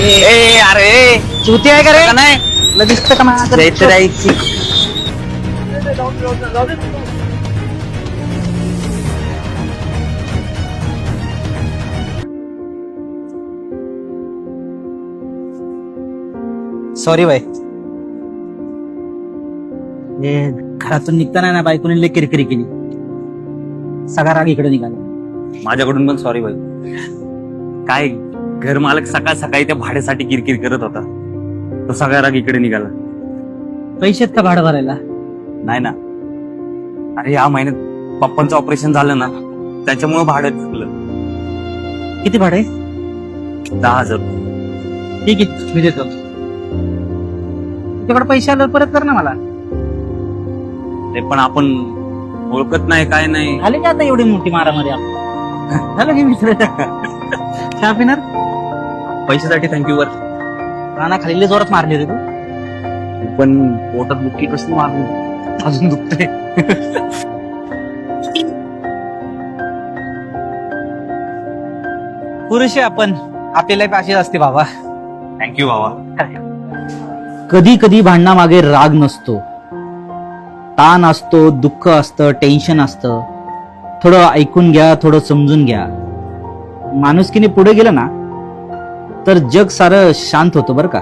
ए अरे चुती आहे का रे? का नाही तुला दिसतं का माझं? जायचं जायची सॉरी बाई. हे घरातून निघताना ना बायकोने लई किरकिरी केली. सगळा राग इकडे निघाला. माझ्याकडून पण सॉरी बाई. काय घर मालक सकाळ सकाळी त्या भाड्यासाठी किरकिर करत होता, तो सगळा राग इकडे निघाला. पैशात का भाडं भरायला? नाही ना, अरे या महिन्यात पप्पांचं ऑपरेशन झालं ना, त्याच्यामुळे भाडं चुकलं. किती भाडं आहे? 10,000. ठीक आहे, मी देतो. तुझ्याकडे पैसे आले परत कर ना मला. ते पण आपण ओळखत नाही काय नाही. झाली का आता एवढी मोठी मारामारी आपण? झालं की मित्र? चहा पिणार? पैशासाठी थँक्यू वर. राणा खाली जोरात मारली रे तू. पण पोटात बुक्की कसली मारली, अजून दुखते. पुरुष आहे आपण, आपली लाईफ अशीच असते बाबा. थँक्यू बाबा. कधी कधी भांडणामागे राग नसतो, ताण असतो, दुःख असतं, टेन्शन असतं. थोडं ऐकून घ्या, थोडं समजून घ्या. माणुसकीने पुढे गेलं ना तर जग सारं शांत होतं बरं का.